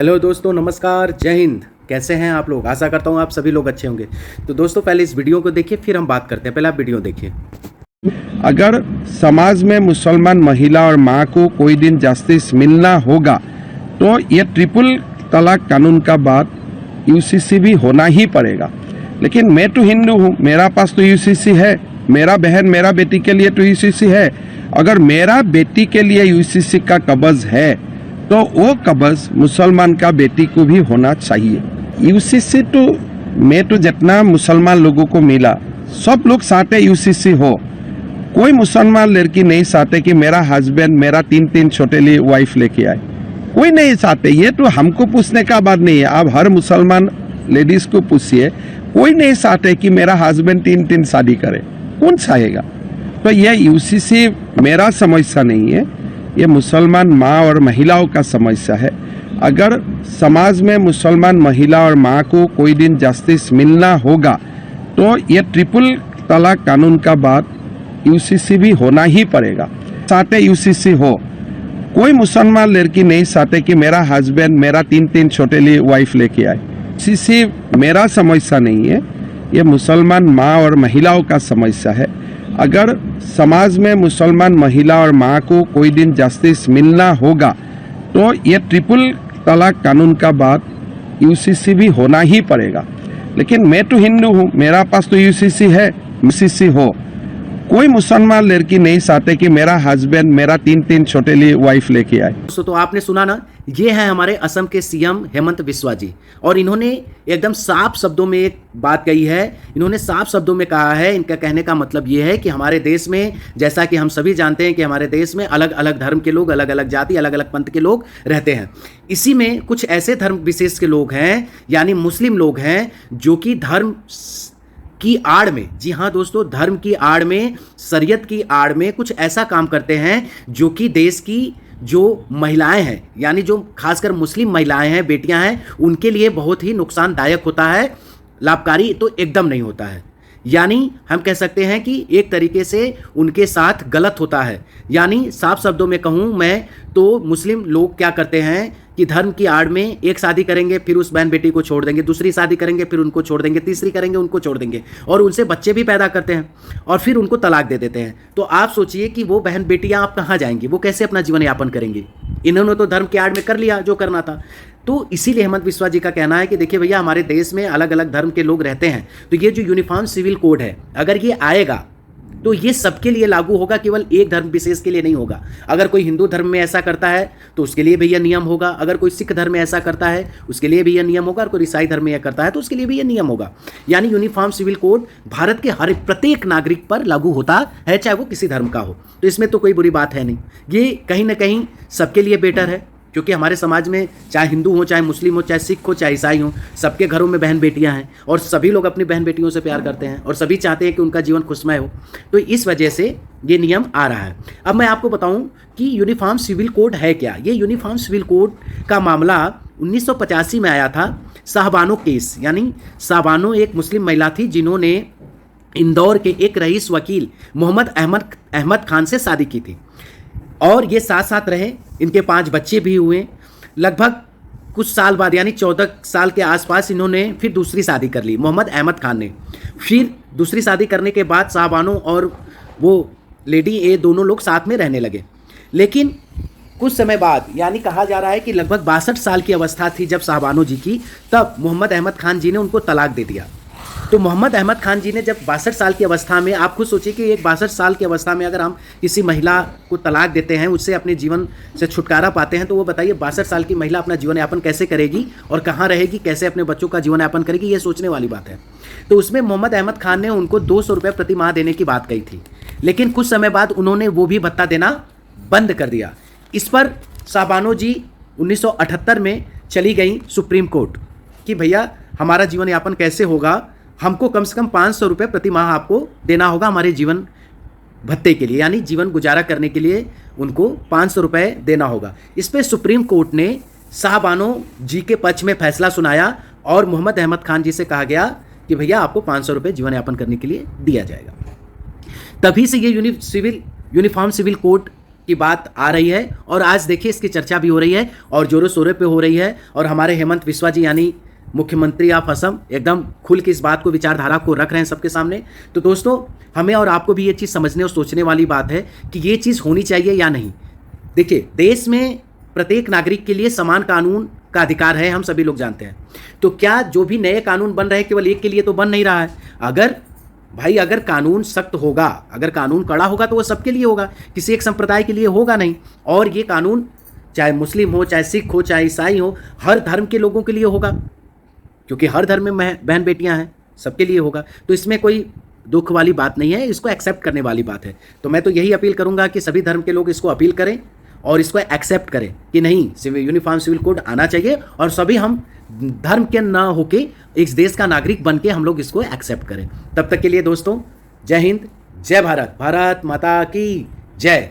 Hello दोस्तों, नमस्कार, जय हिंद। कैसे हैं आप लोग? आशा करता हूँ आप सभी लोग अच्छे होंगे। तो दोस्तों, पहले इस वीडियो को देखिए, फिर हम बात करते हैं। पहले आप वीडियो देखिए। अगर समाज में मुसलमान महिला और माँ को कोई दिन जस्टिस मिलना होगा तो ये ट्रिपल तलाक कानून का बात यूसीसी भी होना ही पड़ेगा। लेकिन मैं तो हिंदू हूँ, मेरा पास तो यूसीसी है, मेरा बहन मेरा बेटी के लिए तो यूसीसी है। अगर मेरा बेटी के लिए यूसीसी का कब्ज है तो वो कब्ज मुसलमान का बेटी को भी होना चाहिए। यूसीसी तो मैं तो जितना मुसलमान लोगों को मिला, सब लोग चाहते यूसीसी हो। कोई मुसलमान लड़की नहीं चाहते कि मेरा हस्बैंड मेरा तीन छोटे लिए वाइफ लेके आए, कोई नहीं चाहते। ये तो हमको पूछने का बात नहीं है, आप हर मुसलमान लेडीज को पूछिए, कोई नहीं चाहते कि मेरा हस्बैंड तीन शादी करे, कौन चाहेगा? तो यह यूसीसी मेरा समस्या नहीं है, ये मुसलमान माँ और महिलाओं का समस्या है। अगर समाज में मुसलमान महिला और माँ को कोई दिन जस्टिस मिलना होगा तो ये ट्रिपल तलाक कानून का बात यूसीसी भी होना ही पड़ेगा। चाहते यूसीसी हो। कोई मुसलमान लड़की नहीं चाहते कि मेरा हस्बैंड मेरा तीन छोटे लिए वाइफ लेके आए। यूसीसी मेरा समस्या नहीं है, ये मुसलमान माँ और महिलाओं का समस्या है। अगर समाज में मुसलमान महिला और माँ को कोई दिन जस्टिस मिलना होगा तो ये ट्रिपल तलाक कानून का बात यूसीसी भी होना ही पड़ेगा। लेकिन मैं तो हिंदू हूँ, मेरा पास तो यूसीसी है, यूसीसी हो। कोई मुसलमान लड़की नहीं चाहते कि मेरा हस्बैंड मेरा तीन छोटे लिए वाइफ लेके आए। दोस्तों, तो आपने सुना ना, ये है हमारे असम के सीएम हेमंत बिस्वा जी, और इन्होंने एकदम साफ शब्दों में एक बात कही है। इन्होंने साफ शब्दों में कहा है, इनका कहने का मतलब ये है कि हमारे देश में, जैसा कि हम सभी जानते हैं कि हमारे देश में अलग अलग धर्म के लोग, अलग अलग जाति, अलग अलग पंथ के लोग रहते हैं। इसी में कुछ ऐसे धर्म विशेष के लोग हैं, यानी मुस्लिम लोग हैं, जो कि धर्म की आड़ में, जी हाँ दोस्तों, धर्म की आड़ में, शरीयत की आड़ में कुछ ऐसा काम करते हैं जो कि देश की जो महिलाएं हैं, यानी जो खासकर मुस्लिम महिलाएं हैं, बेटियां हैं, उनके लिए बहुत ही नुकसानदायक होता है, लाभकारी तो एकदम नहीं होता है। यानी हम कह सकते हैं कि एक तरीके से उनके साथ गलत होता है। यानी साफ शब्दों में कहूँ मैं तो मुस्लिम लोग क्या करते हैं कि धर्म की आड़ में एक शादी करेंगे, फिर उस बहन बेटी को छोड़ देंगे, दूसरी शादी करेंगे, फिर उनको छोड़ देंगे, तीसरी करेंगे, उनको छोड़ देंगे, और उनसे बच्चे भी पैदा करते हैं और फिर उनको तलाक दे देते हैं। तो आप सोचिए कि वो बहन बेटियां आप कहाँ जाएंगी, वो कैसे अपना जीवन यापन करेंगी? इन्होंने तो धर्म की आड़ में कर लिया जो करना था। तो इसीलिए हेमंत बिस्वा जी का कहना है कि देखिए भैया, हमारे देश में अलग अलग धर्म के लोग रहते हैं, तो ये जो यूनिफॉर्म सिविल कोड है, अगर ये आएगा तो ये सबके लिए लागू होगा, केवल एक धर्म विशेष के लिए नहीं होगा। अगर कोई हिंदू धर्म में ऐसा करता है तो उसके लिए भी यह नियम होगा, अगर कोई सिख धर्म में ऐसा करता है उसके लिए भी यह नियम होगा, और कोई ईसाई धर्म में यह करता है तो उसके लिए भी यह नियम होगा। यानी यूनिफॉर्म सिविल कोड भारत के हर प्रत्येक नागरिक पर लागू होता है, चाहे वो किसी धर्म का हो। तो इसमें तो कोई बुरी बात है नहीं, ये कहीं ना कहीं सबके लिए बेटर है, क्योंकि हमारे समाज में चाहे हिंदू हो, चाहे मुस्लिम हो, चाहे सिख हो, चाहे ईसाई हो, सबके घरों में बहन बेटियां हैं, और सभी लोग अपनी बहन बेटियों से प्यार करते हैं, और सभी चाहते हैं कि उनका जीवन खुशमय हो। तो इस वजह से ये नियम आ रहा है। अब मैं आपको बताऊं कि यूनिफॉर्म सिविल कोड है क्या। ये यूनिफॉर्म सिविल कोड का मामला 1985 में आया था, शाहबानो केस। यानी शाहबानो एक मुस्लिम महिला थी जिन्होंने इंदौर के एक रईस वकील मोहम्मद अहमद खान से शादी की थी, और ये साथ साथ रहे, इनके 5 बच्चे भी हुए। लगभग कुछ साल बाद, यानी 14 साल के आसपास, इन्होंने फिर दूसरी शादी कर ली, मोहम्मद अहमद खान ने। फिर दूसरी शादी करने के बाद शाहबानो और वो लेडी, ये दोनों लोग साथ में रहने लगे। लेकिन कुछ समय बाद, यानी कहा जा रहा है कि लगभग 62 साल की अवस्था थी जब शाहबानो जी की, तब मोहम्मद अहमद खान जी ने उनको तलाक दे दिया। तो मोहम्मद अहमद खान जी ने जब 62 साल की अवस्था में, आप खुद सोचिए कि एक 62 साल की अवस्था में अगर हम किसी महिला को तलाक देते हैं, उससे अपने जीवन से छुटकारा पाते हैं, तो वो बताइए 62 साल की महिला अपना जीवन यापन कैसे करेगी और कहाँ रहेगी, कैसे अपने बच्चों का जीवन यापन करेगी, ये सोचने वाली बात है। तो उसमें मोहम्मद अहमद खान ने उनको 200 रुपये प्रति माह देने की बात कही थी, लेकिन कुछ समय बाद उन्होंने वो भी भत्ता देना बंद कर दिया। इस पर शाहबानो जी 1978 में चली गई सुप्रीम कोर्ट कि भैया हमारा जीवन यापन कैसे होगा, हमको कम से कम 500 रुपये प्रति माह आपको देना होगा हमारे जीवन भत्ते के लिए, यानी जीवन गुजारा करने के लिए उनको 500 रुपये देना होगा। इस पर सुप्रीम कोर्ट ने शाहबानो जी के पक्ष में फैसला सुनाया, और मोहम्मद अहमद खान जी से कहा गया कि भैया आपको 500 रुपये जीवन यापन करने के लिए दिया जाएगा। तभी से ये यूनिफॉर्म सिविल कोड की बात आ रही है और आज देखिए इसकी चर्चा भी हो रही है और जोरों शोरों पे हो रही है। और हमारे हेमंत बिस्वा जी यानी मुख्यमंत्री ऑफ असम एकदम खुल के इस बात को, विचारधारा को रख रहे हैं सबके सामने। तो दोस्तों, हमें और आपको भी ये चीज़ समझने और सोचने वाली बात है कि ये चीज़ होनी चाहिए या नहीं। देखिए, देश में प्रत्येक नागरिक के लिए समान कानून का अधिकार है, हम सभी लोग जानते हैं। तो क्या जो भी नए कानून बन रहे हैं केवल एक के लिए तो बन नहीं रहा है। अगर कानून सख्त होगा, अगर कानून कड़ा होगा तो वो सबके लिए होगा, किसी एक संप्रदाय के लिए होगा नहीं। और ये कानून चाहे मुस्लिम हो, चाहे सिख हो, चाहे ईसाई हो, हर धर्म के लोगों के लिए होगा, क्योंकि हर धर्म में बहन बेटियां हैं, सबके लिए होगा। तो इसमें कोई दुख वाली बात नहीं है, इसको एक्सेप्ट करने वाली बात है। तो मैं तो यही अपील करूंगा कि सभी धर्म के लोग इसको अपील करें और इसको एक्सेप्ट करें कि नहीं, यूनिफॉर्म सिविल कोड आना चाहिए और सभी हम धर्म के ना होके इस देश का नागरिक बन के हम लोग इसको एक्सेप्ट करें। तब तक के लिए दोस्तों, जय हिंद, जय भारत, भारत माता की जय।